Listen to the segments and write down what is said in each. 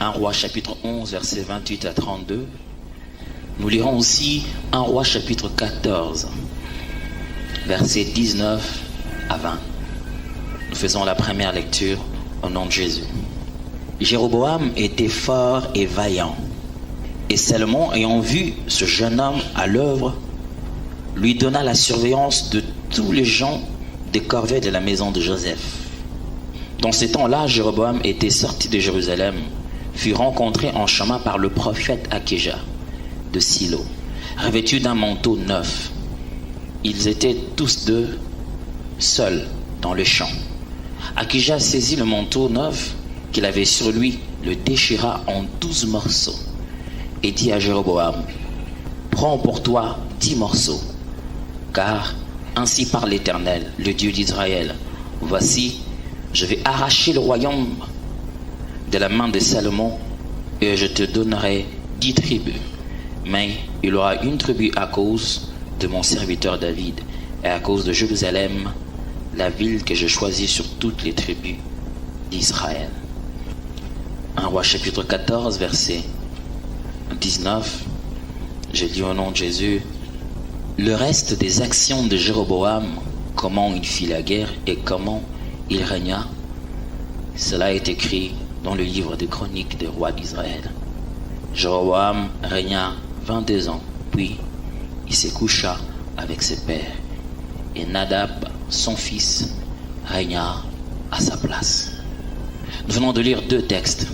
1 Roi chapitre 11 versets 28 à 32. Nous lirons aussi 1 Roi chapitre 14 versets 19 à 20. Nous faisons la première lecture au nom de Jésus. Jéroboam était fort et vaillant. Et Salomon, ayant vu ce jeune homme à l'œuvre, lui donna la surveillance de tous les gens des corvées de la maison de Joseph. Dans ces temps-là, Jéroboam était sorti de Jérusalem, fut rencontré en chemin par le prophète Akija de Silo, revêtu d'un manteau neuf. Ils étaient tous deux seuls dans le champ. Akija saisit le manteau neuf qu'il avait sur lui, le déchira en 12 morceaux et dit à Jéroboam: prends pour toi 10 morceaux, car ainsi parle l'Éternel, le Dieu d'Israël. Voici, je vais arracher le royaume de la main de Salomon et je te donnerai 10 tribus. Mais il aura une tribu à cause de mon serviteur David et à cause de Jérusalem, la ville que je choisis sur toutes les tribus d'Israël. 1 Roi chapitre 14 verset 19. Je lis au nom de Jésus. Le reste des actions de Jéroboam, comment il fit la guerre et comment il régna, cela est écrit dans le livre des chroniques des rois d'Israël. Jéroboam régna 22 ans, puis il se coucha avec ses pères. Et Nadab, son fils, régna à sa place. Nous venons de lire 2 textes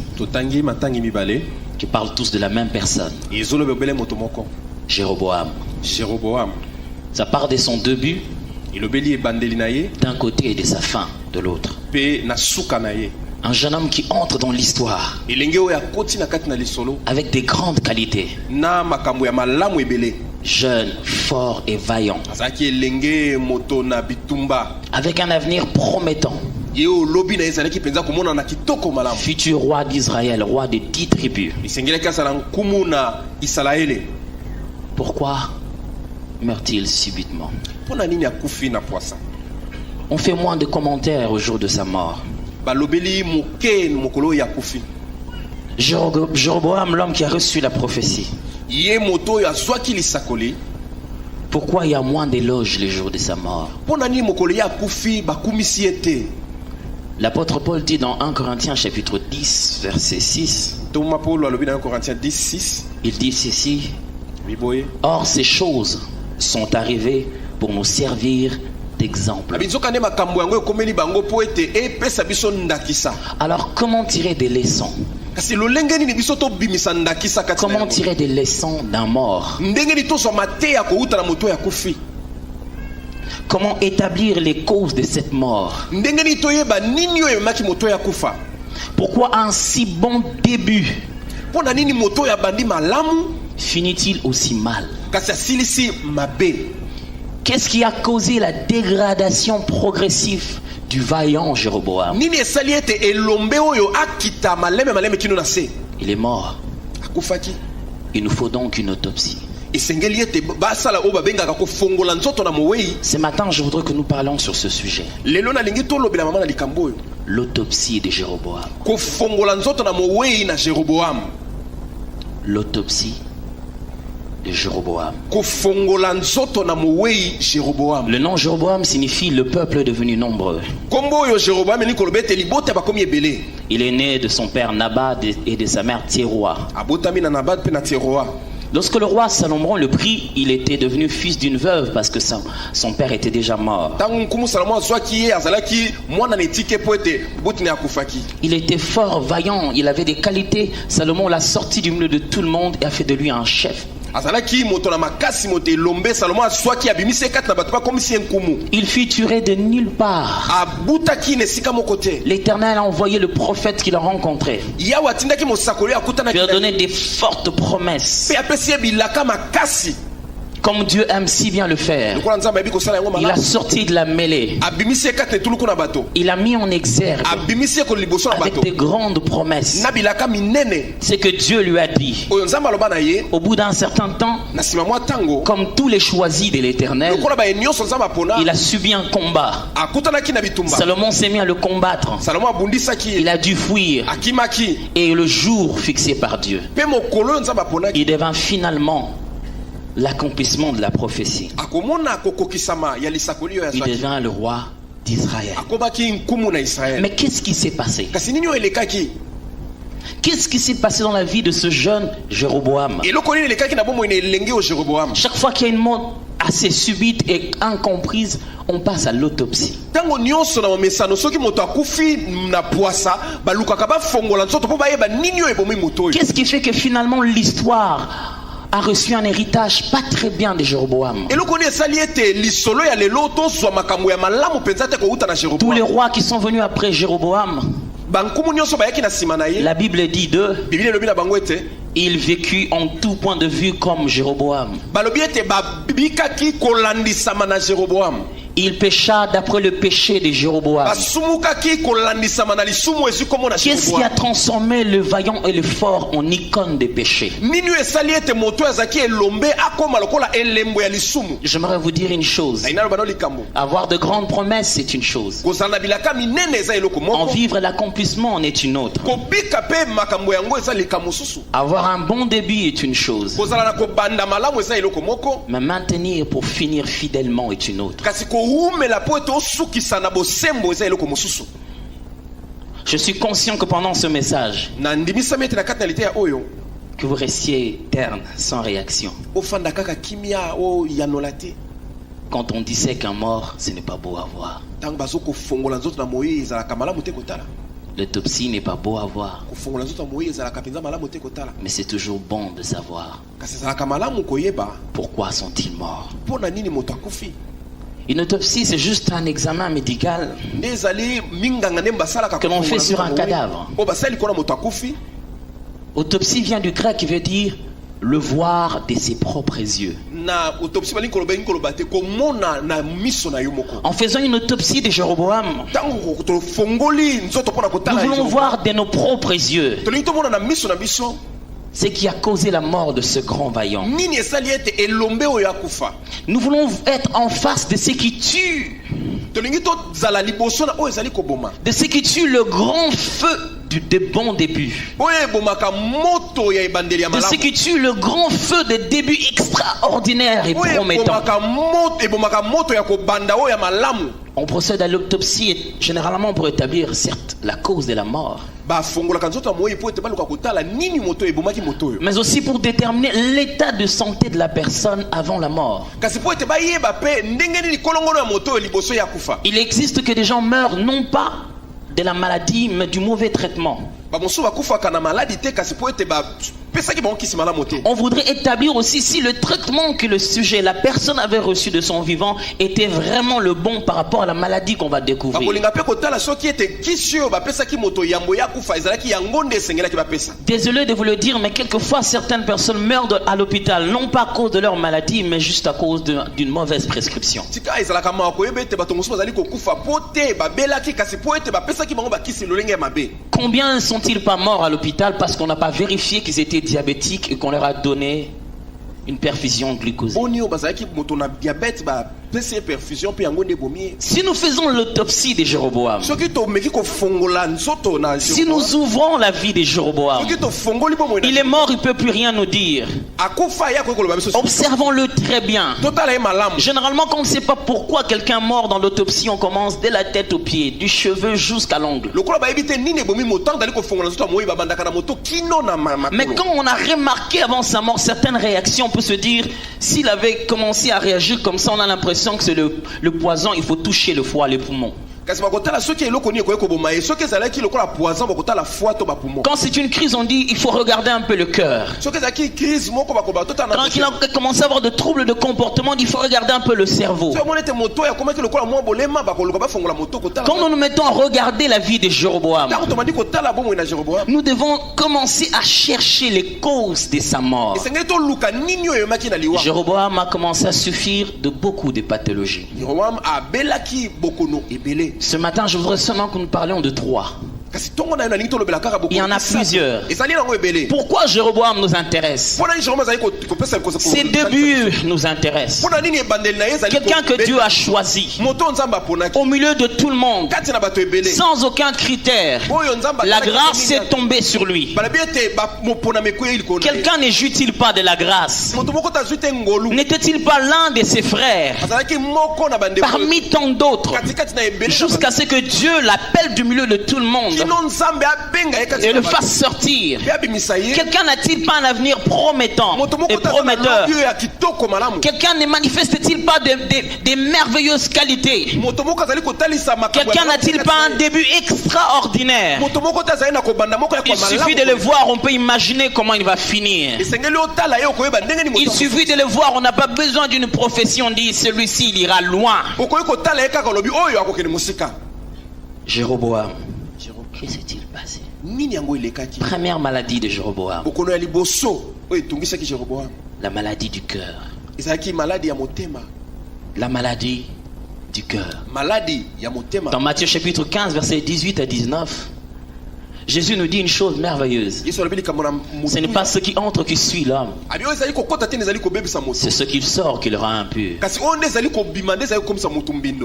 qui parlent tous de la même personne. Jéroboam. Ça part de son début d'un côté et de sa fin de l'autre. Un jeune homme qui entre dans l'histoire avec des grandes qualités. Jeune, fort et vaillant. Avec un avenir promettant. Futur roi d'Israël, roi de 10 tribus. Pourquoi meurt-il subitement? On fait moins de commentaires au jour de sa mort. Jéroboam, l'homme qui a reçu la prophétie. Pourquoi il y a moins d'éloges les jours de sa mort? L'apôtre Paul dit dans 1 Corinthiens chapitre 10 verset 6. Il dit ceci: or ces choses sont arrivées pour nous servir d'exemple. Alors comment tirer des leçons? Comment tirer des leçons d'un mort? Comment établir les causes de cette mort? Pourquoi un si bon début finit-il aussi mal? Qu'est-ce qui a causé la dégradation progressive du vaillant Jéroboam? Il est mort. Il nous faut donc une autopsie. Ce matin, je voudrais que nous parlions sur ce sujet. L'autopsie de Jéroboam. L'autopsie de Jéroboam. Le nom Jéroboam signifie le peuple devenu nombreux. Il est né de son père Nabat et de sa mère Théroa. Lorsque le roi Salomon le prit, il était devenu fils d'une veuve parce que son père était déjà mort. Il était fort, vaillant, il avait des qualités. Salomon l'a sorti du milieu de tout le monde et a fait de lui un chef. Il fut tué de nulle part. L'Éternel a envoyé le prophète qu'il a rencontré. Il lui a donné des fortes promesses. Comme Dieu aime si bien le faire, il a sorti de la mêlée. Il a mis en exergue avec des grandes promesses. C'est que Dieu lui a dit. Au bout d'un certain temps, comme tous les choisis de l'Éternel, il a subi un combat. Salomon s'est mis à le combattre. Il a dû fuir. Et le jour fixé par Dieu, il devint finalement l'accomplissement de la prophétie. Il devient le roi d'Israël. Mais qu'est-ce qui s'est passé? Qu'est-ce qui s'est passé dans la vie de ce jeune Jéroboam? Chaque fois qu'il y a une mort assez subite et incomprise, on passe à l'autopsie. Qu'est-ce qui fait que finalement l'histoire a reçu un héritage pas très bien de Jéroboam? Tous les rois qui sont venus après Jéroboam, la Bible dit d'eux, il vécut en tout point de vue comme Jéroboam. Il pécha d'après le péché de Jéroboam. Qu'est-ce qui a transformé le vaillant et le fort en icône de péché? J'aimerais vous dire une chose. Avoir de grandes promesses, c'est une chose. En vivre l'accomplissement en est une autre. Avoir un bon début est une chose. Mais maintenir pour finir fidèlement est une autre. Je suis conscient que pendant ce message, que vous restiez terne, sans réaction. Quand on disait qu'un mort, ce n'est pas beau à voir. L'autopsie n'est pas beau à voir. Mais c'est toujours bon de savoir pourquoi sont-ils morts. Une autopsie, c'est juste un examen médical que l'on fait sur un cadavre. Autopsie vient du grec qui veut dire le voir de ses propres yeux. En faisant une autopsie de Jéroboam, nous voulons voir de nos propres yeux ce qui a causé la mort de ce grand vaillant. Nous voulons être en face de ce qui tue, de ce qui tue le grand feu de bon début, de ce qui tue le grand feu de début extraordinaire et promettant. On procède à l'autopsie et généralement pour établir certes la cause de la mort, mais aussi pour déterminer l'état de santé de la personne avant la mort. Il existe que des gens meurent non pas de la maladie mais du mauvais traitement. On voudrait établir aussi si le traitement que le sujet, la personne avait reçu de son vivant était vraiment le bon par rapport à la maladie qu'on va découvrir. Désolé de vous le dire, mais quelquefois certaines personnes meurent à l'hôpital non pas à cause de leur maladie mais juste à cause d'une mauvaise prescription. Combien sont-ils pas morts à l'hôpital parce qu'on n'a pas vérifié qu'ils étaient diabétiques et qu'on leur a donné une perfusion glucose? Si nous faisons l'autopsie de Jéroboam, si nous ouvrons la vie de Jéroboam, il est mort, il ne peut plus rien nous dire. Observons-le très bien. Généralement, quand on ne sait pas pourquoi quelqu'un est mort dans l'autopsie, on commence dès la tête aux pieds, du cheveu jusqu'à l'ongle. Mais quand on a remarqué avant sa mort certaines réactions, on peut se dire, s'il avait commencé à réagir comme ça, on a l'impression que c'est le poison, il faut toucher le foie, les poumons. Quand c'est une crise, on dit il faut regarder un peu le cœur. Quand il a commencé à avoir de troubles de comportement, il faut regarder un peu le cerveau. Quand nous nous mettons à regarder la vie de Jéroboam, nous devons commencer à chercher les causes de sa mort. Jéroboam a commencé à souffrir de beaucoup de pathologies. Ce matin, je voudrais seulement que nous parlions de 3. Il y en a plusieurs. Pourquoi Jéroboam nous intéresse? Ses débuts nous intéressent. Quelqu'un que Dieu a choisi au milieu de tout le monde, sans aucun critère. La grâce est tombée sur lui. Quelqu'un ne joue-t-il pas de la grâce? N'était-il pas l'un de ses frères parmi tant d'autres, jusqu'à ce que Dieu l'appelle du milieu de tout le monde et le fasse sortir? Quelqu'un n'a-t-il pas un avenir promettant et prometteur? Quelqu'un ne manifeste-t-il pas des merveilleuses qualités? Quelqu'un n'a-t-il pas un début extraordinaire? Il suffit de le voir, on peut imaginer comment il va finir. Il suffit de le voir, on n'a pas besoin d'une prophétie, on dit celui-ci il ira loin. Jéroboam. Que s'est-il passé? Première maladie de Jéroboam. La maladie du cœur. La maladie du cœur. Dans Matthieu chapitre 15, versets 18 à 19, Jésus nous dit une chose merveilleuse. Ce n'est pas ce qui entre qui suit l'homme, c'est ce qui sort qui le rend impur.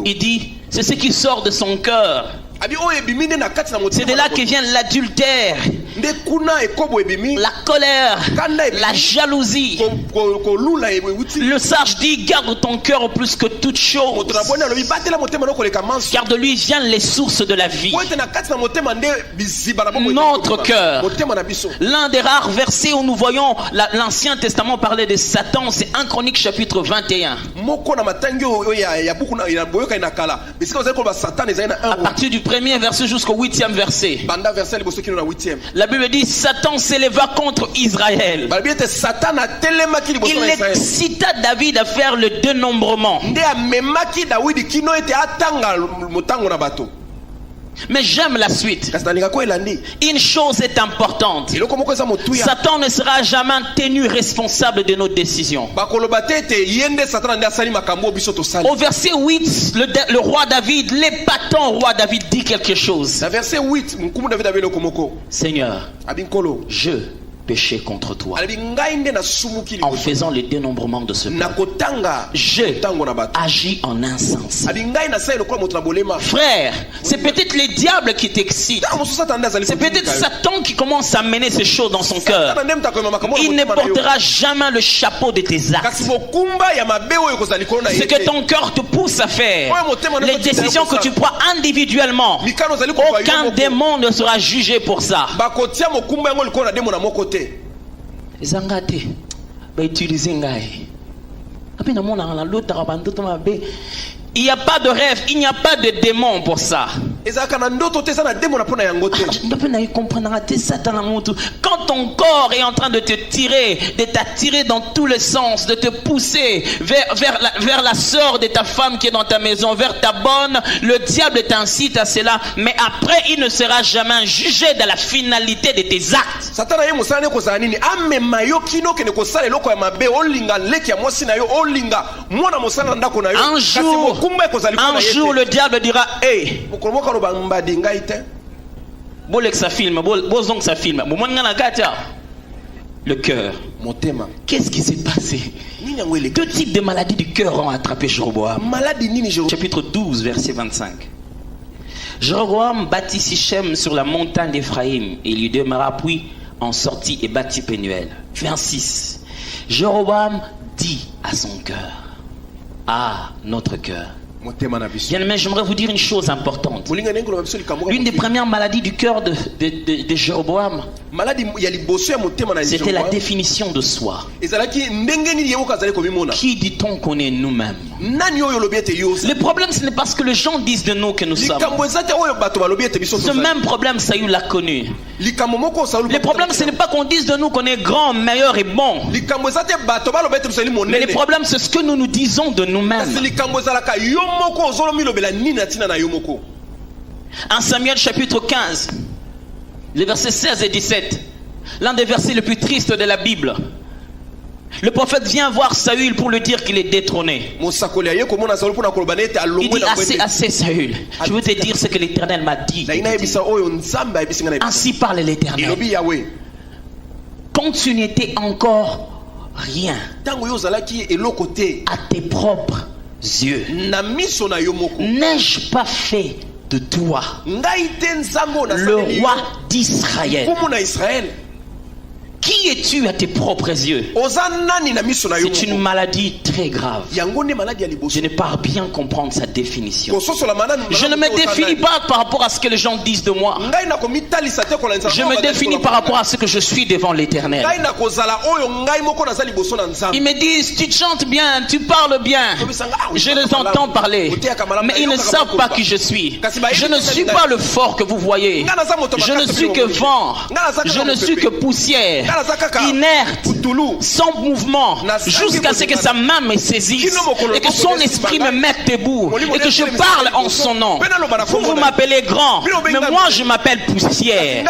Il dit, c'est ce qui sort de son cœur. C'est de là que vient l'adultère, la colère, la jalousie. Le sage dit, garde ton cœur plus que toute chose, car de lui viennent les sources de la vie. Notre cœur. L'un des rares versets où nous voyons l'Ancien Testament parler de Satan, c'est 1 Chronique chapitre 21. À partir du premier verset jusqu'au 8e verset, la Bible dit, Satan s'éleva contre Israël. Il excita David à faire le dénombrement. Mais j'aime la suite. Une chose est importante. Satan ne sera jamais tenu responsable de nos décisions. Au verset 8, le roi David, l'épatant roi David dit quelque chose. Seigneur, je péché contre toi en faisant le dénombrement de ce peuple. Je agis en insensé. Frère, c'est peut-être le diable qui t'excite. C'est peut-être Satan qui commence à mener ces choses dans son cœur. Il ne portera jamais le chapeau de tes actes. Ce que ton cœur te pousse à faire, les décisions que tu prends individuellement, aucun démon ne sera jugé pour ça. Zangate ba utiliser ngai apena mona na lota ka bandoto mabe. Il n'y a pas de rêve, il n'y a pas de démon pour ça. Quand ton corps est en train de te tirer, de t'attirer dans tous les sens, de te pousser vers la sœur de ta femme qui est dans ta maison, vers ta bonne, le diable t'incite à cela, mais après il ne sera jamais jugé de la finalité de tes actes. Un jour le diable dira, hey, le cœur. Qu'est-ce qui s'est passé? Deux types de maladies du cœur ont attrapé Jéroboam. Chapitre 12, verset 25. Jéroboam bâtit Sichem sur la montagne d'Éphraïm et il lui demeura, puis en sortit et bâtit Pénuel. 26. Jéroboam dit à son cœur, ah, notre cœur. Bien-aimé, j'aimerais vous dire une chose importante. L'une des premières maladies du cœur de Jéroboam, C'était la définition de soi. Qui dit-on qu'on est nous-mêmes? Le problème, ce n'est pas ce que les gens disent de nous que nous sommes. Ce même problème, Saül l'a connu. Le problème, ce n'est pas qu'on dise de nous qu'on est grand, meilleur et bon. Mais le problème, c'est ce que nous nous disons de nous-mêmes. 1 Samuel chapitre 15, les versets 16 et 17. L'un des versets les plus tristes de la Bible. Le prophète vient voir Saül pour lui dire qu'il est détrôné. Il dit assez Saül. Je veux te dire ce que l'Éternel m'a dit. Ainsi parle l'Éternel. Quand tu n'étais encore rien à tes propres yeux, n'ai-je pas fait de toi le roi d'Israël? Qui es-tu à tes propres yeux? C'est une maladie très grave. Je n'ai pas bien comprendre sa définition. Je ne me définis pas par rapport à ce que les gens disent de moi. Je me définis par rapport à ce que je suis devant l'Éternel. Ils me disent, tu chantes bien, tu parles bien. Je les entends parler. Mais ils ne savent pas qui je suis. Je ne suis pas le fort que vous voyez. Je ne suis que vent. Je ne suis que poussière. Inerte, sans mouvement, jusqu'à ce que sa main me saisisse et que son esprit me mette debout et que je parle en son nom. Vous m'appelez grand, mais moi je m'appelle poussière.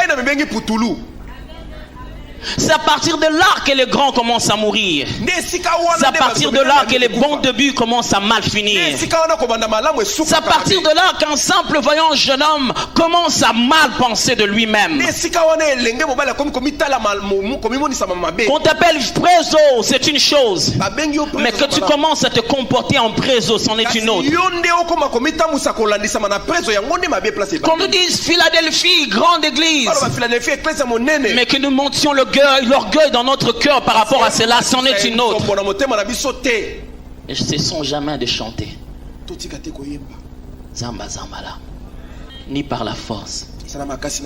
C'est à partir de là que les grands commencent à mourir. C'est à partir de là que les bons débuts commencent à mal finir. C'est à partir de là qu'un simple voyant jeune homme commence à mal penser de lui-même. Qu'on t'appelle préso, c'est une chose. Mais que tu commences à te comporter en préso, c'en est une autre. Qu'on nous dise Philadelphie, grande église. Mais que nous montions l'orgueil dans notre cœur par rapport à cela, c'en est une autre. Et je ne cessons jamais de chanter. Zamba Zambala. Ni par la force,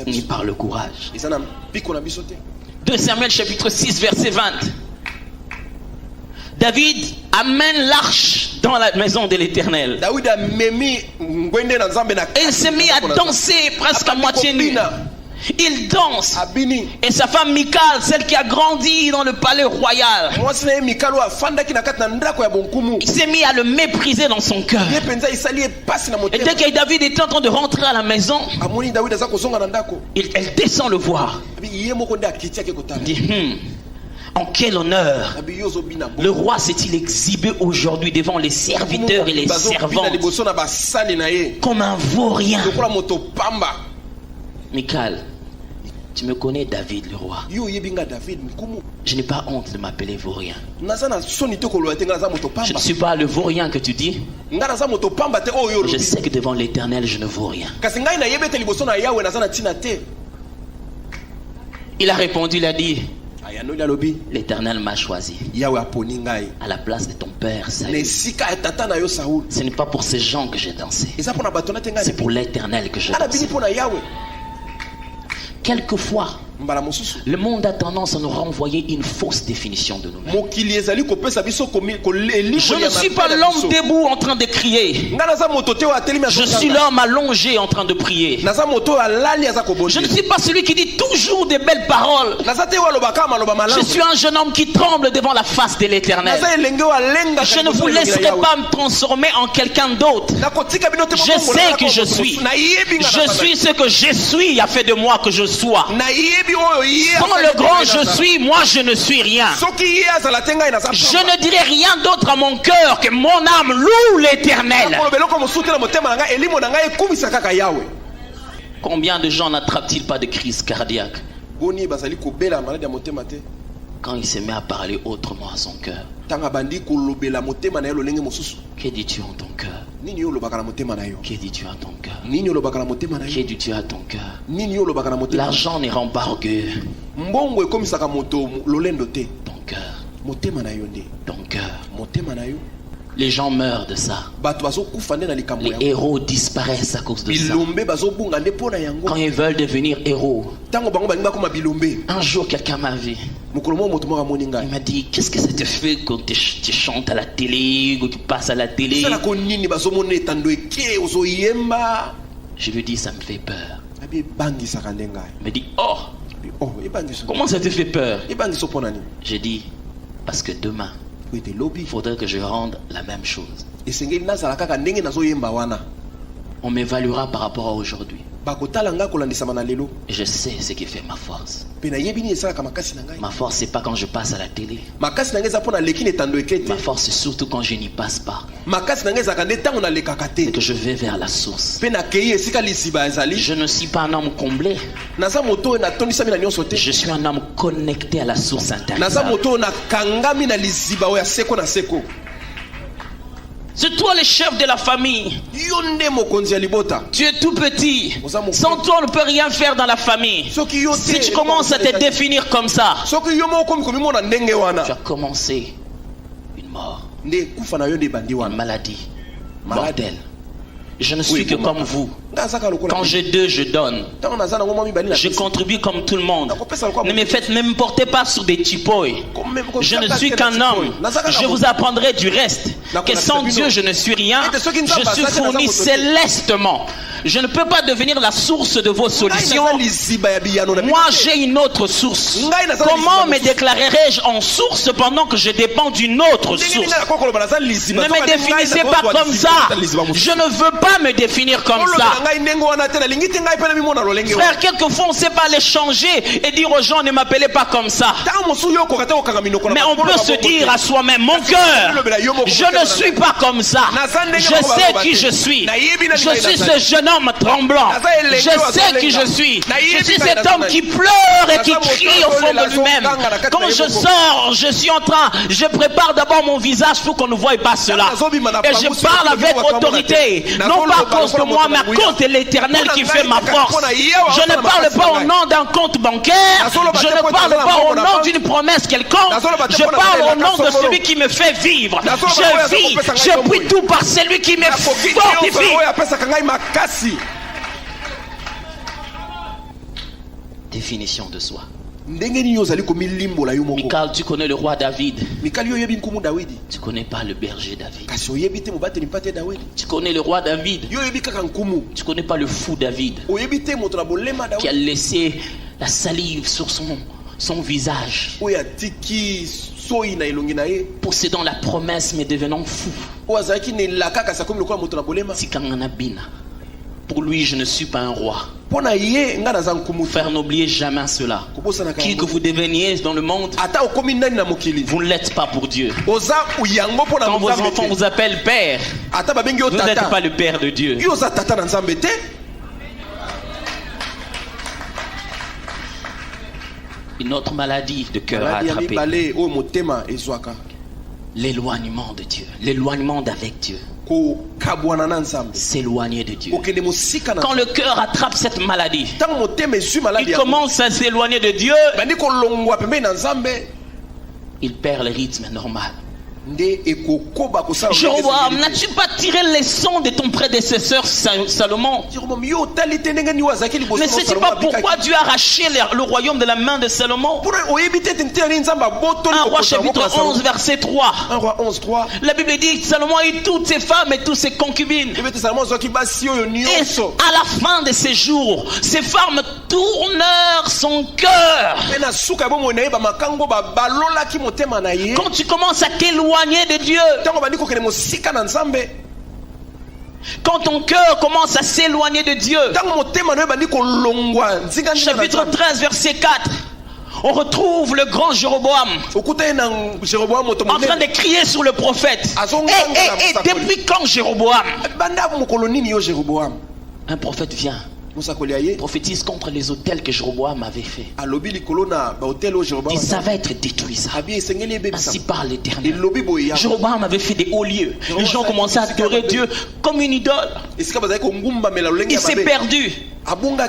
ni par le courage. 2 Samuel chapitre 6 verset 20. David amène l'arche dans la maison de l'Éternel. Et il s'est mis à danser presque à moitié nu. Il danse. Et sa femme Michal, celle qui a grandi dans le palais royal, il s'est mis à le mépriser dans son cœur. Et dès que David était en train de rentrer à la maison, elle descend le voir. Il dit, en quel honneur le roi s'est-il exhibé aujourd'hui devant les serviteurs et les servantes comme un vaurien. Michal, tu me connais David le roi. Je n'ai pas honte de m'appeler vaurien. Je ne suis pas le vaurien que tu dis. Je sais que devant l'Éternel je ne vaux rien. Il a répondu, il a dit, l'Éternel m'a choisi à la place de ton père Saül. Ce n'est pas pour ces gens que j'ai dansé. C'est pour l'Éternel que je danse. Quelquefois, le monde a tendance à nous renvoyer une fausse définition de nous-mêmes. Je ne suis pas l'homme debout en train de crier. Je suis l'homme allongé en train de prier. Je ne suis pas celui qui dit toujours des belles paroles. Je suis un jeune homme qui tremble devant la face de l'Éternel. Je ne vous laisserai pas me transformer en quelqu'un d'autre. Je sais que je suis. Je suis ce que je suis a fait de moi que je sois. Quand le grand je suis, moi je ne suis rien. Je ne dirai rien d'autre à mon cœur que mon âme loue l'Éternel. Combien de gens n'attrapent-ils pas de crise cardiaque quand il se met à parler autrement à son cœur? Que dis-tu en ton cœur? Que dis-tu à ton cœur? Que dis-tu à ton cœur? L'argent ne rend pas orgueilleux. Ton cœur. Ton cœur. Les gens meurent de ça. Les héros disparaissent à cause de ça. Quand ils veulent devenir héros, un jour quelqu'un m'a vu. Il m'a dit, qu'est-ce que ça te fait quand tu chantes à la télé, quand tu passes à la télé? Je lui dis, ça me fait peur. Il me dit, oh, comment ça te fait peur? J'ai dit, parce que demain, il faudrait que je rende la même chose. On m'évaluera par rapport à aujourd'hui. Et je sais ce qui fait ma force. Ma force, c'est pas quand je passe à la télé. Ma force, c'est surtout quand je n'y passe pas. C'est que je vais vers la source. Je ne suis pas un homme comblé. Je suis un homme connecté à la source intérieure. C'est toi le chef de la famille. Tu es tout petit. Sans toi, on ne peut rien faire dans la famille. Si tu commences à te définir comme ça, tu as commencé une mort, une maladie mortelle. Je ne suis que comme vous. Quand j'ai deux, je donne. Je contribue comme tout le monde. Ne me portez pas sur des chipois. Je ne suis qu'un homme. Je vous apprendrai du reste. Que sans Dieu, je ne suis rien. Je suis fourni célestement. Je ne peux pas devenir la source de vos solutions. Moi, j'ai une autre source. Comment me déclarerai-je en source pendant que je dépends d'une autre source? Ne me définissez pas comme ça. Je ne veux pas me définir comme ça. Frère, quelquefois on ne sait pas les changer et dire aux gens, ne m'appelez pas comme ça. Mais on peut se dire à soi-même, mon cœur, je ne suis pas comme ça. Je sais qui je suis. Je suis ce jeune homme tremblant. Je sais qui je suis. Je suis cet homme qui pleure et qui crie au fond de lui-même. Quand je sors, je prépare d'abord mon visage pour qu'on ne voie pas cela. Et je parle avec autorité. Non pas à cause de moi, mais à cause de l'Éternel qui fait ma force. Je ne parle pas au nom d'un compte bancaire. Je ne parle pas au nom d'une promesse quelconque. Je parle au nom de celui qui me fait vivre. Je vis, je puis tout par celui qui me fortifie. Définition de soi. Michal, tu connais le roi David. Tu connais pas le berger David. Tu connais le roi David. Tu connais pas le fou David qui a laissé la salive sur son visage, possédant la promesse mais devenant fou. Pour lui, je ne suis pas un roi. Frère, n'oubliez jamais cela. Qui que vous deveniez dans le monde, vous ne l'êtes pas pour Dieu. Quand vos enfants vous appellent père, vous n'êtes pas le père de Dieu. Une autre maladie de cœur à attraper. L'éloignement de Dieu. L'éloignement d'avec Dieu. S'éloigner de Dieu. Quand le cœur attrape cette maladie, il commence à s'éloigner de Dieu. Il perd le rythme normal. Jéroboam, n'as-tu pas tiré les leçons de ton prédécesseur Salomon? Ne sais-tu pas pourquoi Dieu a arraché le royaume de la main de Salomon? 1 Roi chapitre 11 verset 3. La Bible dit que Salomon a eu toutes ses femmes et toutes ses concubines. Et à la fin de ses jours, ces femmes tournèrent son cœur. Quand tu commences à t'éloigner de Dieu, quand ton cœur commence à s'éloigner de Dieu, chapitre 13 verset 4, on retrouve le grand Jéroboam en train de crier sur le prophète. Et depuis quand Jéroboam? Un prophète vient, prophétise contre les hôtels que Jéroboam avait fait. Il dit, ça va être détruit ça. Ainsi parle l'Éternel. Jéroboam avait fait des hauts lieux. Les gens commençaient à adorer Dieu comme une idole. Il s'est perdu.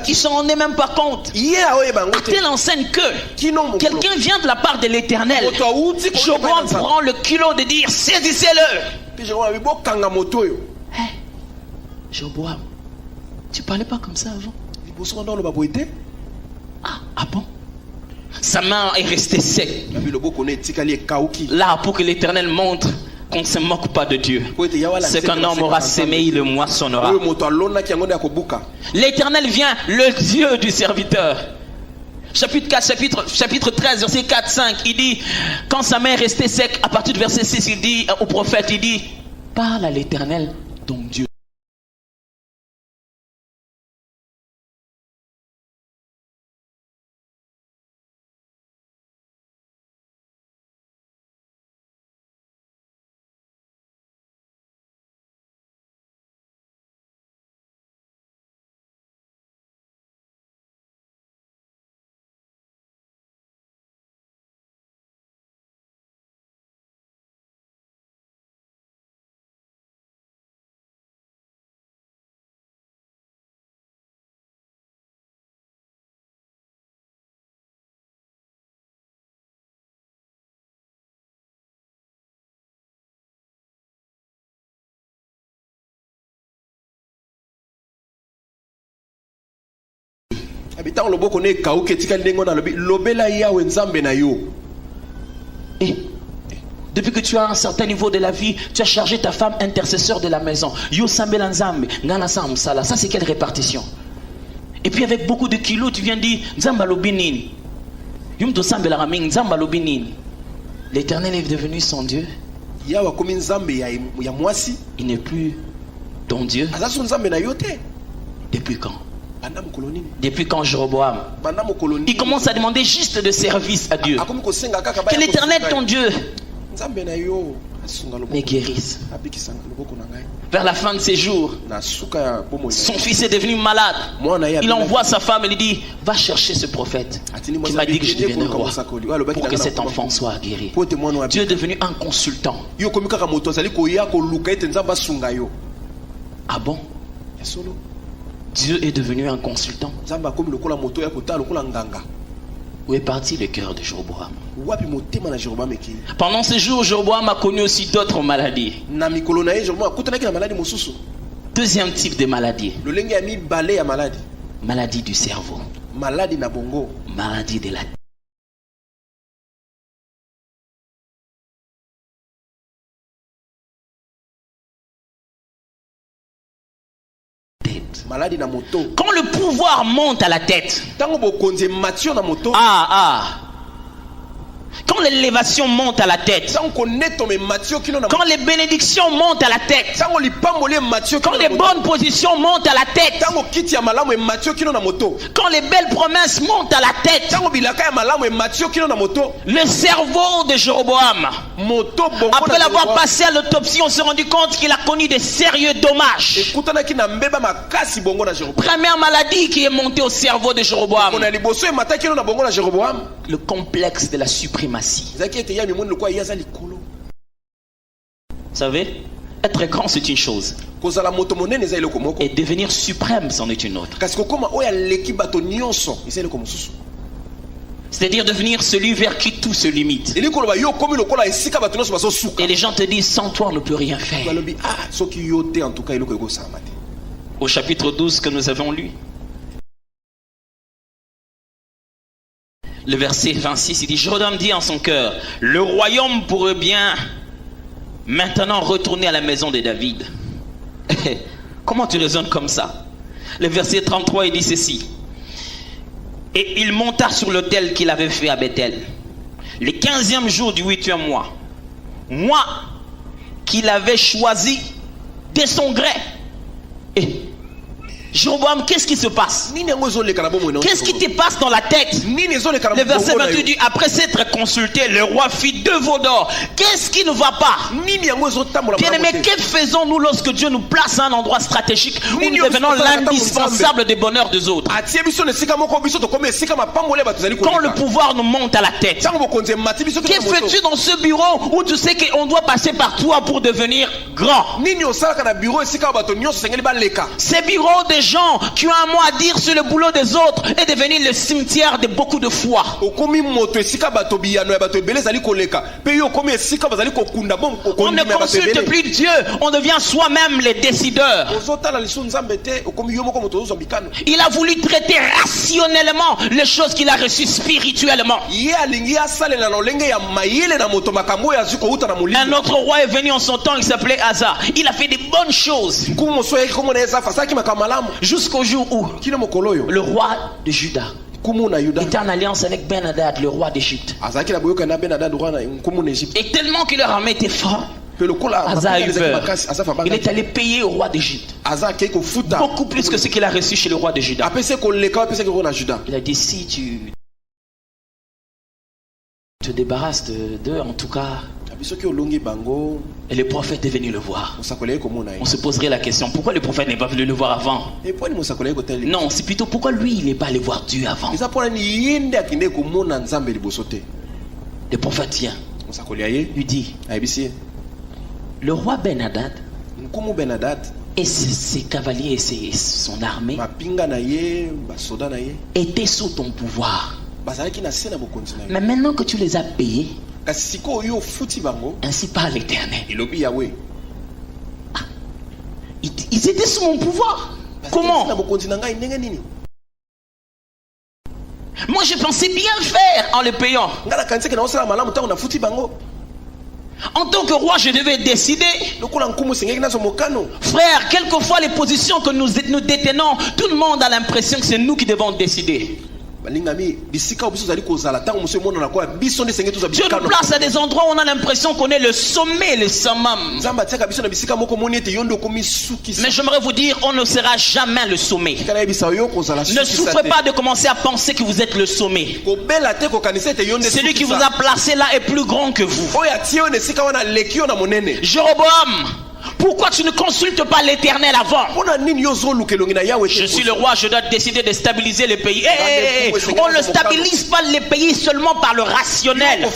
Ils s'en rendaient même pas compte. À telle enseigne que quelqu'un vient de la part de l'Éternel. Jéroboam prend le culot de dire, saisissez-le. Jéroboam, tu parlais pas comme ça avant? Ah bon? Sa main est restée sec. Là, pour que l'Éternel montre qu'on ne se moque pas de Dieu. Ce qu'un homme aura sémé, il le moissonnera. L'Éternel vient, le Dieu du serviteur. Chapitre 4, chapitre 13, verset 4, 5, il dit, quand sa main est restée sec, à partir du verset 6, il dit au prophète, il dit, parle à l'Éternel, ton Dieu. Et depuis que tu as un certain niveau de la vie, tu as chargé ta femme intercesseur de la maison. Ça c'est quelle répartition? Et puis avec beaucoup de kilos, tu viens dire l'Éternel est devenu son Dieu. Il n'est plus ton Dieu. Depuis quand? Depuis quand Jéroboam? Il commence à demander juste de service à Dieu. Que l'Éternel, ton Dieu, me guérisse. Vers la fin de ses jours, son fils est devenu malade. Il envoie sa femme et lui dit, va chercher ce prophète qui m'a dit que je devienne roi pour que cet enfant soit guéri. Dieu est devenu un consultant. Ah bon? Dieu est devenu un consultant. Où est parti le cœur de Jéroboam? Pendant ces jours, Jéroboam a connu aussi d'autres maladies. Deuxième type de maladie. Maladie du cerveau. Maladie de la quand le pouvoir monte à la tête, quand l'élévation monte à la tête, quand les bénédictions montent à la tête, quand les bonnes positions montent à la tête, quand les belles promesses montent à la tête, le cerveau de Jéroboam, après l'avoir passé à l'autopsie, on s'est rendu compte qu'il a connu de sérieux dommages. Première maladie qui est montée au cerveau de Jéroboam, le complexe de la suprématie. Vous savez, être grand c'est une chose, et devenir suprême c'en est une autre. C'est-à-dire devenir celui vers qui tout se limite. Et les gens te disent, sans toi on ne peut rien faire. Au chapitre 12 que nous avons lu, le verset 26, il dit, Jéroboam dit en son cœur, le royaume pourrait bien maintenant retourner à la maison de David. Comment tu raisonnes comme ça? Le verset 33, il dit ceci. Et il monta sur l'autel qu'il avait fait à Bethel, le 15e jour du 8e mois. Moi, qu'il avait choisi de son gré. Et Jéroboam, qu'est-ce qui se passe? Qu'est-ce qui te passe dans la tête? Le verset 28 dit, après s'être consulté, le roi fit 2 veaux d'or. Qu'est-ce qui ne va pas? Bien-aimés, que faisons-nous lorsque Dieu nous place à un endroit stratégique où nous devenons l'indispensable des bonheurs des autres? Quand le pouvoir nous monte à la tête, que fais-tu dans ce bureau où tu sais qu'on doit passer par toi pour devenir grand? Ces bureaux de gens qui ont un mot à dire sur le boulot des autres est devenu le cimetière de beaucoup de foi. On ne consulte plus Dieu, on devient soi-même les décideurs. Il a voulu traiter rationnellement les choses qu'il a reçues spirituellement. Un autre roi est venu en son temps, il s'appelait Asa. Il a fait des bonnes choses. Jusqu'au jour où le roi de Juda était en alliance avec Ben-Hadad, le roi d'Égypte. Et tellement que leur armée était forte, Asa a eu peur. Il est allé payer au roi d'Égypte beaucoup plus que ce qu'il a reçu chez le roi de Juda. Il a dit, si tu te débarrasses d'eux, en tout cas. Et le prophète est venu le voir. On se poserait la question, pourquoi le prophète n'est pas venu le voir avant? Non, c'est plutôt pourquoi lui il n'est pas allé voir Dieu avant. Le prophète vient, lui dit, le roi Ben-Hadad et ses cavaliers et son armée étaient sous ton pouvoir. Mais maintenant que tu les as payés, ainsi parle l'Éternel. Ils étaient sous mon pouvoir. Comment? Moi je pensais bien faire en les payant. En tant que roi, je devais décider. Frère, quelquefois les positions que nous détenons, tout le monde a l'impression que c'est nous qui devons décider. Dieu nous place à des endroits où on a l'impression qu'on est le sommet, le summum. Mais j'aimerais vous dire, on ne sera jamais le sommet. Ne souffrez pas de commencer à penser que vous êtes le sommet. Celui qui vous a placé là est plus grand que vous. Jéroboam, pourquoi tu ne consultes pas l'Éternel avant? Je suis le roi, je dois décider de stabiliser le pays. On ne stabilise pas les pays seulement par le rationnel. Il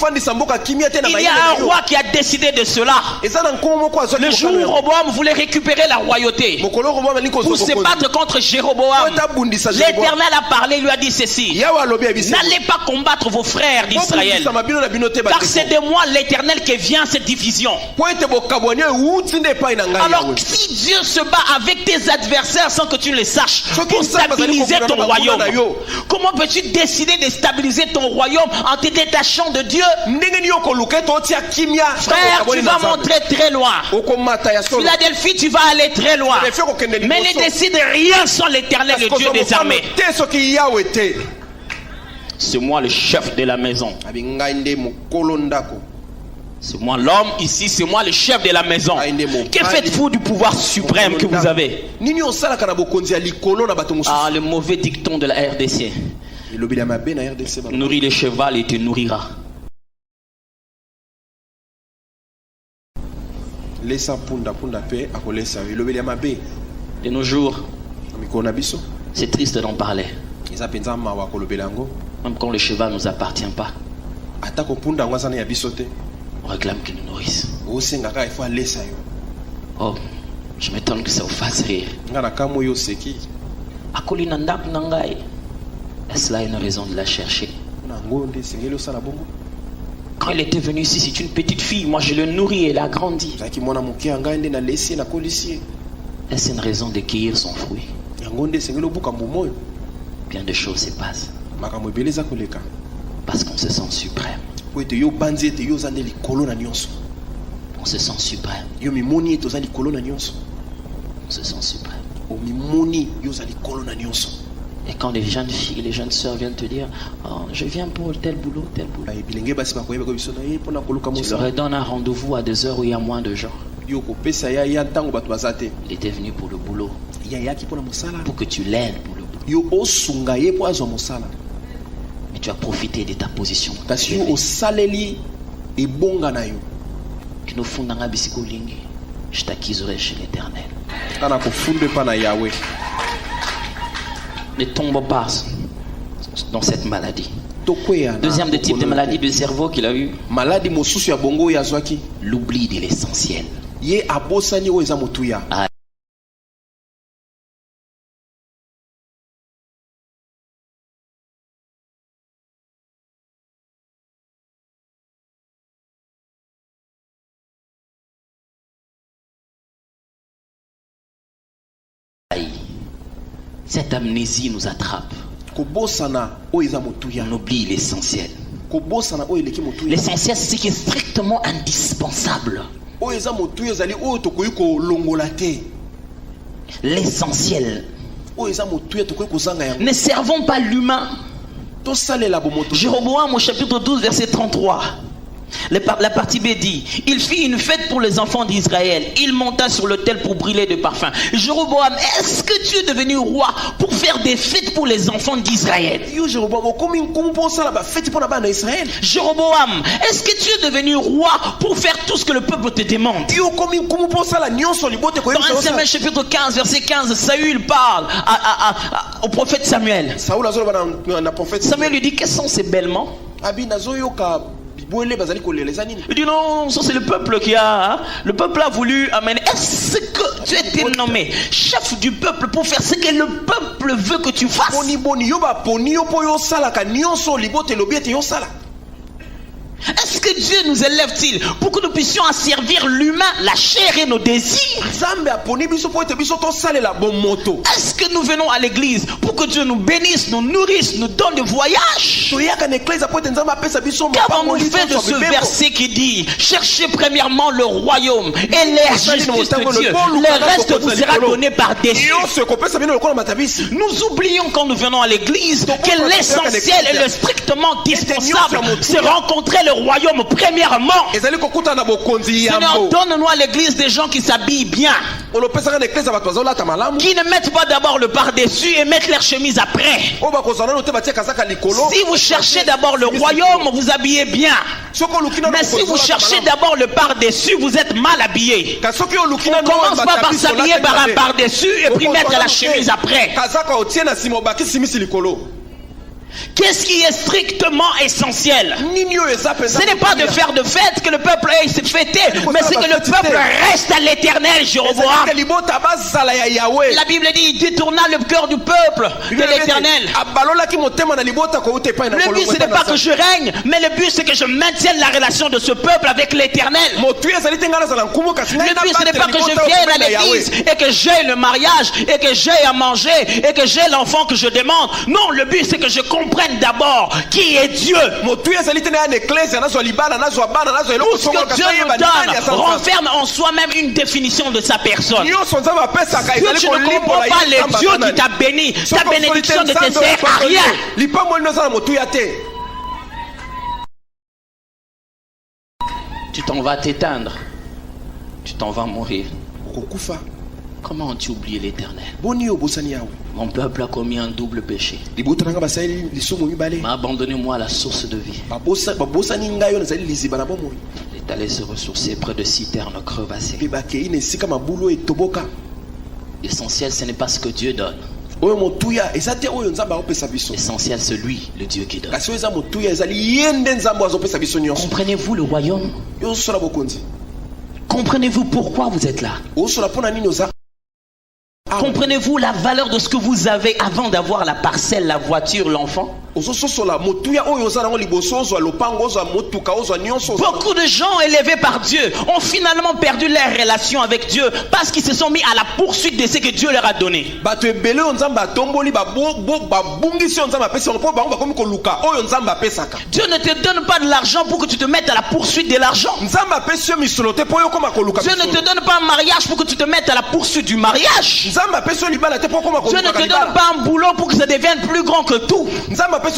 y a un roi qui a décidé de cela. Le jour où Roboam voulait récupérer la royauté pour se battre contre Jéroboam, l'Éternel a parlé, lui a dit ceci: n'allez pas combattre vos frères d'Israël, car c'est de moi l'Éternel qui vient cette division. Alors si Dieu se bat avec tes adversaires sans que tu le saches pour stabiliser ton royaume, comment peux-tu décider de stabiliser ton royaume en te détachant de Dieu? Frère, tu vas montrer très loin. Philadelphie, tu vas aller très loin. Mais ne décide rien sans l'Éternel, le Dieu des armées. C'est moi le chef de la maison. C'est moi l'homme ici, c'est moi le chef de la maison. Que faites-vous du pouvoir suprême que vous avez? Ah, le mauvais dicton de la RDC. Nourris le cheval et te nourrira. De nos jours, c'est triste d'en parler. Même quand le cheval ne nous appartient pas, on réclame qu'il nous nourrisse. Oh, je m'étonne que ça vous fasse rire. Est-ce là une raison de la chercher? Quand il était venu ici, c'est une petite fille. Moi, je le nourris et elle a grandi. Est-ce une raison de cueillir son fruit? Bien de choses se passent. Parce qu'on se sent suprême. On se sent suprême. On se sent suprême. Et quand les jeunes filles, les jeunes sœurs viennent te dire: oh, je viens pour tel boulot, tel boulot, tu leur donnes un rendez-vous à des heures où il y a moins de gens. Il était venu pour le boulot, pour que tu l'aides pour le boulot. Mais tu as profité de ta position. Je t'acquiserai chez l'Éternel. Ne tombe pas dans cette maladie. Deuxième type de maladie du cerveau qu'il a eu, l'oubli de l'essentiel. cette amnésie nous attrape. On oublie l'essentiel. L'essentiel, c'est ce qui est strictement indispensable. L'essentiel. Ne servons pas l'humain. Jéroboam au chapitre 12 verset 33. La partie B dit: il fit une fête pour les enfants d'Israël. Il monta sur l'autel pour brûler de parfum. Jéroboam, est-ce que tu es devenu roi pour faire des fêtes pour les enfants d'Israël? Jéroboam, est-ce que tu es devenu roi pour faire tout ce que le peuple te demande? Dans 1 Samuel chapitre 15 verset 15, Saül parle au prophète Samuel. Samuel lui dit: quels sont ces bêlements? Il dit: non, ça c'est le peuple qui a. Le peuple a voulu amener. Est-ce que tu as été nommé chef du peuple pour faire ce que le peuple veut que tu fasses? Est-ce que Dieu nous élève-t-il pour que nous puissions asservir l'humain, la chair et nos désirs? Est-ce que nous venons à l'église pour que Dieu nous bénisse, nous nourrisse, nous donne des voyages? Qu'avons-nous fait de ce verset qui dit: cherchez premièrement le royaume et la justice de Dieu, le reste vous sera donné par-dessus? Nous oublions quand nous venons à l'église que l'essentiel et le strictement dispensable, c'est rencontrer le royaume premièrement. Seigneur, donne-nous à l'église des gens qui s'habillent bien, qui ne mettent pas d'abord le par-dessus et mettent leur chemise après. Si vous cherchez d'abord le royaume, vous habillez bien. Mais si vous cherchez d'abord le par-dessus, vous êtes mal habillé. On ne commence pas par s'habiller par un par-dessus et puis mettre la chemise après. Qu'est-ce qui est strictement essentiel? Ce n'est pas de faire de fête que le peuple ait fêté, mais c'est que le peuple reste à l'éternel. Jéroboam, la Bible dit: il détourna le cœur du peuple de l'éternel. Le but ce n'est pas que je règne, mais le but c'est que je maintienne la relation de ce peuple avec l'éternel. Le but ce n'est pas que je vienne à l'église et que j'ai le mariage et que j'ai à manger et que j'ai l'enfant que je demande. Non, le but c'est que je comprenne d'abord qui est Dieu. Tout ce que Dieu nous donne renferme en soi-même une définition de sa personne. Dieu, tu ne comprends pas les dieux qui t'a béni. Ta bénédiction ne te sert à rien. Tu t'en vas t'éteindre. Tu t'en vas mourir. Comment as-tu oublié l'éternel? Mon peuple a commis un double péché. M'a abandonné moi à la source de vie. Il est allé se ressourcer près de citernes crevassées. L'essentiel, ce n'est pas ce que Dieu donne. L'essentiel, c'est lui, le Dieu qui donne. Comprenez-vous le royaume? Comprenez-vous pourquoi vous êtes là? Comprenez-vous la valeur de ce que vous avez avant d'avoir la parcelle, la voiture, l'enfant? Beaucoup de gens élevés par Dieu ont finalement perdu leur relation avec Dieu parce qu'ils se sont mis à la poursuite de ce que Dieu leur a donné. Dieu ne te donne pas de l'argent pour que tu te mettes à la poursuite de l'argent. Dieu ne te donne pas un mariage pour que tu te mettes à la poursuite du mariage. Dieu ne te donne pas un boulot pour que ça devienne plus grand que tout. Mais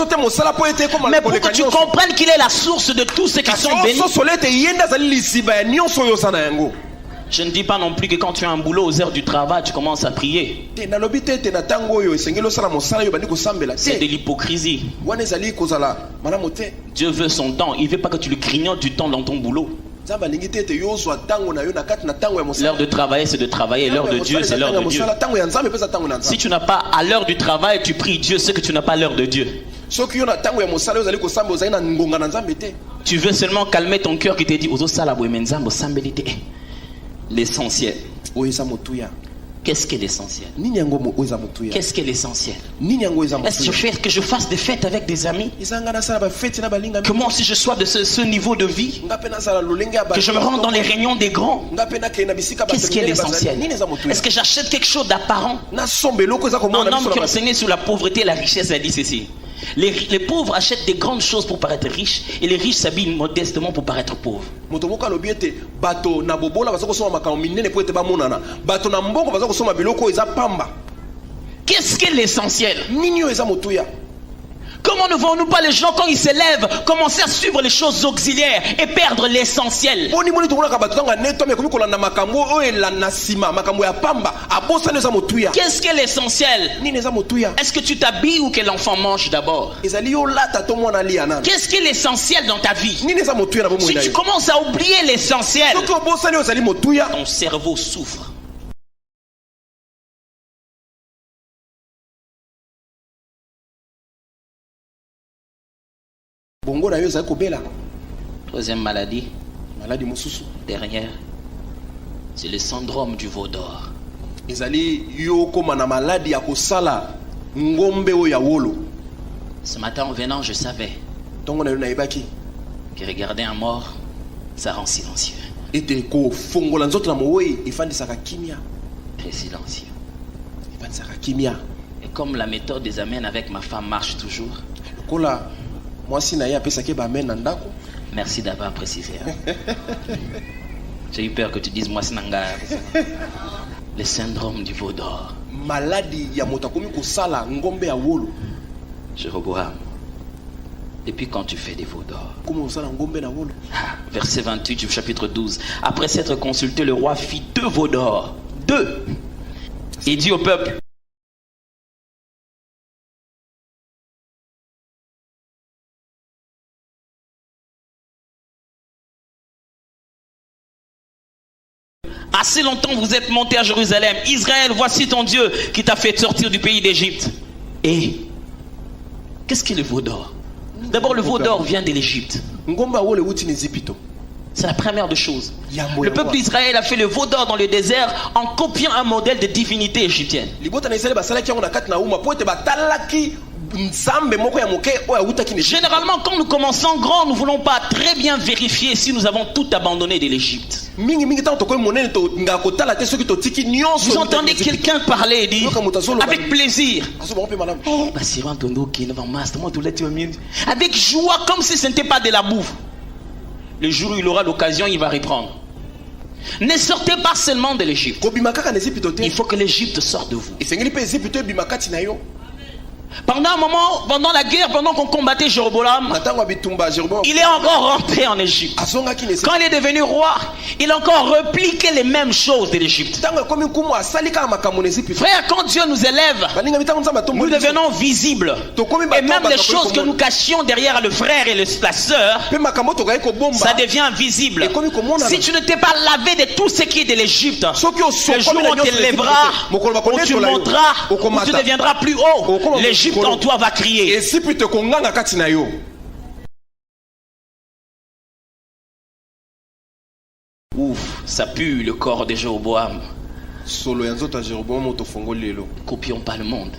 pour que tu comprennes qu'il est la source de tous ceux qui sont bénis. Je ne dis pas non plus que quand tu as un boulot aux heures du travail, tu commences à prier. C'est de l'hypocrisie. Dieu veut son temps. Il ne veut pas que tu lui grignotes du temps dans ton boulot. L'heure de travailler, c'est de travailler. L'heure de Dieu, c'est l'heure de Dieu. Si tu n'as pas à l'heure du travail, tu pries Dieu, c'est que tu n'as pas l'heure de Dieu. Tu veux seulement calmer ton cœur qui te dit l'essentiel. Qu'est-ce qui est l'essentiel? Qu'est-ce qui est l'essentiel? Est-ce que je fasse des fêtes avec des amis? Que moi aussi je sois de ce niveau de vie? Que je me rende dans les réunions des grands? Qu'est-ce qui est l'essentiel? Est-ce que j'achète quelque chose d'apparent? Un homme qui enseignait sur la pauvreté et la richesse a dit ceci: les pauvres achètent des grandes choses pour paraître riches, et les riches s'habillent modestement pour paraître pauvres. Qu'est-ce qui est l'essentiel? Comment ne voyons-nous pas les gens, quand ils s'élèvent, commencer à suivre les choses auxiliaires et perdre l'essentiel? Qu'est-ce qui est l'essentiel? Est-ce que tu t'habilles ou que l'enfant mange d'abord? Qu'est-ce qui est l'essentiel dans ta vie? Si tu commences à oublier l'essentiel, ton cerveau souffre. Troisième maladie, dernière, c'est le syndrome du veau d'or. Ce matin en venant, je savais que regarder un mort, ça rend silencieux. Très silencieux. Et comme la méthode des amens avec ma femme marche toujours, merci d'avoir précisé. J'ai eu peur que tu dises moi Sinanga. Le syndrome du veau d'or. Jéroboam, depuis quand tu fais des veaux d'or? Verset 28 du chapitre 12. Après s'être consulté, le roi fit 2 veaux d'or. 2. Et dit au peuple: assez longtemps vous êtes monté à Jérusalem. Israël, voici ton Dieu qui t'a fait sortir du pays d'Égypte. Et qu'est-ce qu'est le veau d'or? D'abord, le veau d'or vient de l'Égypte. C'est la première des choses. Le peuple d'Israël a fait le veau d'or dans le désert en copiant un modèle de divinité égyptienne. Généralement, quand nous commençons grand, nous ne voulons pas très bien vérifier si nous avons tout abandonné de l'Égypte. Vous entendez quelqu'un parler et dire avec plaisir, avec joie, comme si ce n'était pas de la bouffe. Le jour où il aura l'occasion, il va reprendre. Ne sortez pas seulement de l'Égypte. Il faut que l'Égypte sorte de vous. Pendant un moment, pendant la guerre, pendant qu'on combattait Jéroboam, il est encore rentré en Égypte. Quand il est devenu roi, il a encore repliqué les mêmes choses de l'Égypte. Frère, quand Dieu nous élève, nous devenons visibles. Et même les choses que nous cachions derrière le frère et la sœur, ça devient visible. Si tu ne t'es pas lavé de tout ce qui est de l'Égypte, le jour où on te lèvera, où tu monteras, où tu deviendras plus haut, l'Égypte en toi va crier. Ouf, ça pue le corps de Jéroboam. Copions pas le monde.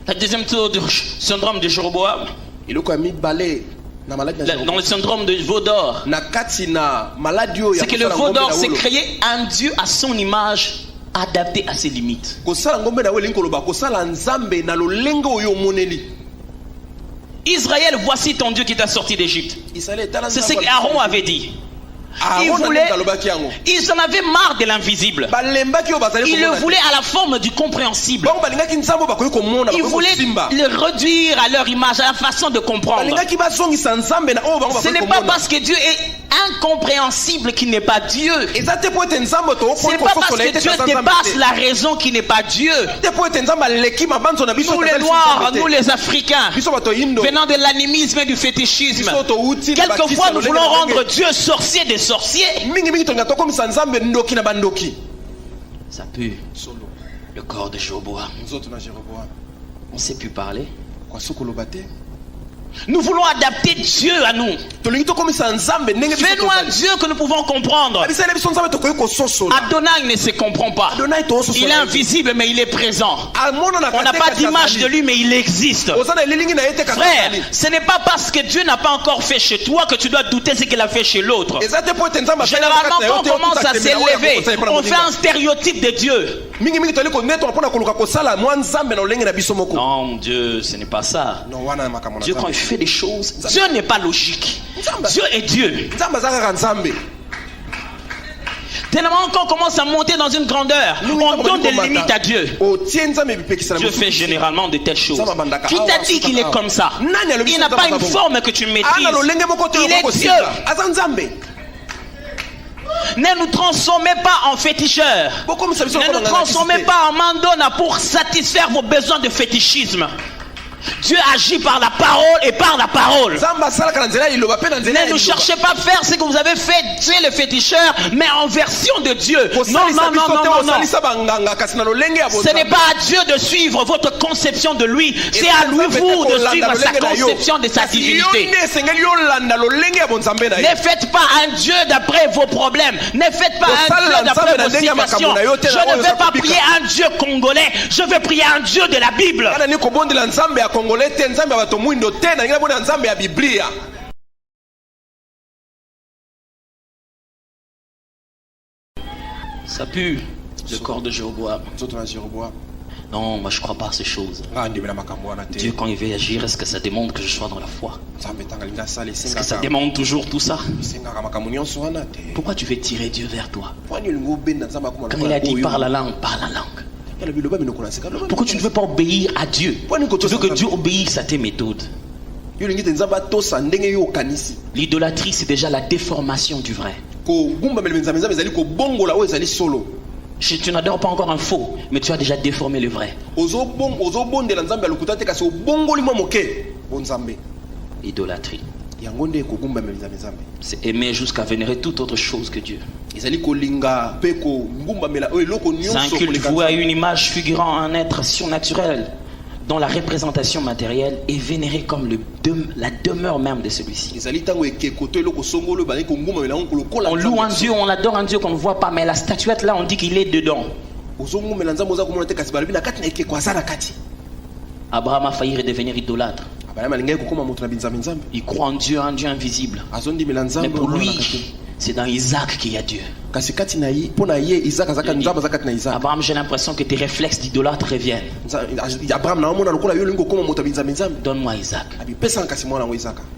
La deuxième tour du syndrome de Jéroboam, dans le syndrome de veau d'or, c'est que le veau d'or s'est créé un Dieu à son image, adapté à ses limites. Israël, voici ton Dieu qui t'a sorti d'Égypte. C'est ce qu'Aaron avait dit. Il en avait marre de l'invisible. Il le voulait à la forme du compréhensible. Il voulait le réduire à leur image, à la façon de comprendre. Ce n'est pas parce que Dieu est incompréhensible qu'il n'est pas Dieu. Ce n'est pas parce que Dieu dépasse la raison qu'il n'est pas Dieu. Nous les Noirs, nous les Africains, venant de l'animisme et du fétichisme, quelquefois nous voulons rendre Dieu sorcier des sorciers. Ça pue le corps de Jéroboam. On ne sait plus parler. Nous voulons adapter Dieu à nous. Fais-nous un Dieu que nous pouvons comprendre. Adonai ne se comprend pas. Il est invisible mais il est présent. On n'a pas d'image de lui mais il existe. Frère, ce n'est pas parce que Dieu n'a pas encore fait chez toi que tu dois douter ce qu'il a fait chez l'autre. Généralement quand on commence à s'élever, on fait un stéréotype de Dieu. Non, Dieu, ce n'est pas ça. Dieu, quand il fait des choses, Dieu n'est pas logique. Dieu est Dieu. Tellement qu'on commence à monter dans une grandeur, on donne des limites à Dieu. Dieu fait généralement de telles choses. Qui t'a dit qu'il est comme ça? Il n'a pas une forme que tu maîtrises. Il est Dieu. Ne nous transformez pas en féticheurs. Ne nous transformez pas en mandona pour satisfaire vos besoins de fétichisme. Dieu agit par la parole et par la parole. Ne nous cherchez pas à faire ce que vous avez fait, Dieu le féticheur, mais en version de Dieu. Non. Ce n'est pas à Dieu de suivre votre conception de lui, c'est à lui vous de suivre sa conception de sa divinité. Ne faites pas un Dieu d'après vos problèmes. Ne faites pas un Dieu d'après vos situations. Je ne vais pas prier un Dieu congolais, je vais prier un Dieu de la Bible. Ça pue le corps de Jéroboam. Non, moi je crois pas à ces choses. Dieu quand il veut agir, est-ce que ça demande que je sois dans la foi? Est-ce que ça demande toujours tout ça? Pourquoi tu veux tirer Dieu vers toi? Quand il a dit parle la langue, parle la langue. Pourquoi tu ne veux pas obéir à Dieu? Tu veux que Dieu obéisse à tes méthodes. L'idolâtrie, c'est déjà la déformation du vrai. Tu n'adores pas encore un faux, mais tu as déjà déformé le vrai. Idolâtrie, c'est aimer jusqu'à vénérer toute autre chose que Dieu. C'est un culte voué à une image figurant un être surnaturel dont la représentation matérielle est vénérée comme la demeure même de celui-ci. On loue un Dieu, on adore un Dieu qu'on ne voit pas, mais la statuette là, on dit qu'il est dedans. Abraham a failli redevenir idolâtre. Il croit en Dieu, un Dieu invisible. Mais pour lui, c'est dans Isaac qu'il y a Dieu. Abraham, j'ai l'impression que tes réflexes d'idolâtre reviennent. Donne-moi Isaac.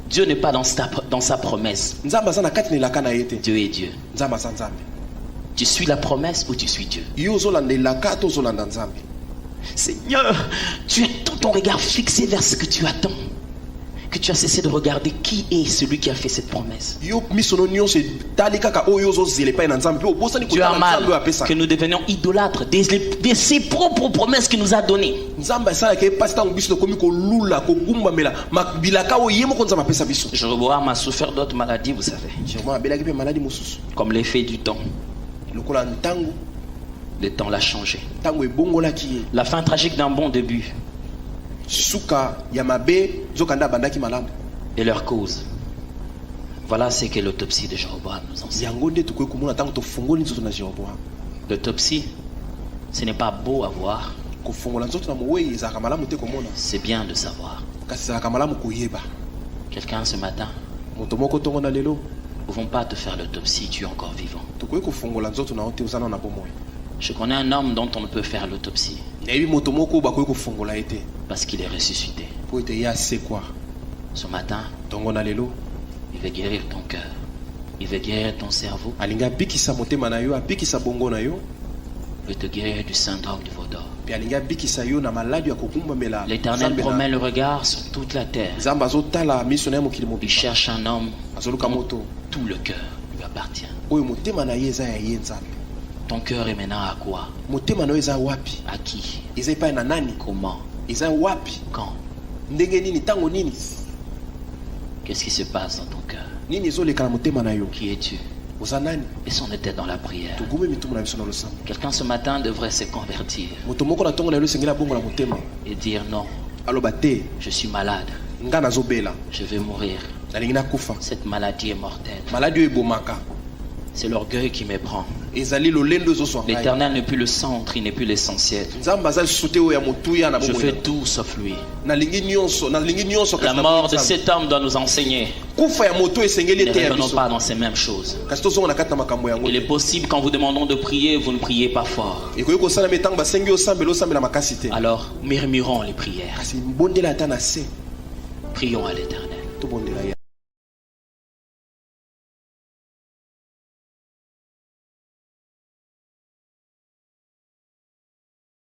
Dieu n'est pas dans sa promesse. Dieu est Dieu. Tu suis la promesse ou tu suis Dieu? Seigneur, tu as tout ton regard fixé vers ce que tu attends, que tu as cessé de regarder qui est celui qui a fait cette promesse. Tu as mal que nous devenions idolâtres de ses propres promesses qu'il nous a données. Jéroboam a souffert d'autres maladies, vous savez, comme l'effet du temps. Le temps l'a changé. La fin tragique d'un bon début. Et leur cause. Voilà ce que l'autopsie de Jéroboam nous enseigne. L'autopsie, ce n'est pas beau à voir. C'est bien de savoir. Quelqu'un ce matin, nous ne pouvons pas te faire l'autopsie, tu es encore vivant. Je connais un homme dont on ne peut faire l'autopsie parce qu'il est ressuscité. Ce matin, il veut guérir ton cœur, il veut guérir ton cerveau, il veut te guérir du syndrome du veau d'or. L'Éternel promet le regard sur toute la terre. Il cherche un homme dont tout le cœur lui appartient. Ton cœur est maintenant à quoi? À qui? Comment? Quand? Qu'est-ce qui se passe dans ton cœur? Qui es-tu? Et si on était dans la prière? Quelqu'un ce matin devrait se convertir et dire non, je suis malade. Je vais mourir. Cette maladie est mortelle. C'est l'orgueil qui me prend. L'Éternel n'est plus le centre, il n'est plus l'essentiel. Je fais tout sauf lui. La mort de cet homme doit nous enseigner. Ne revenons pas dans ces mêmes choses. Il est possible quand vous demandons de prier, vous ne priez pas fort. Alors murmurons les prières. Prions à l'Éternel.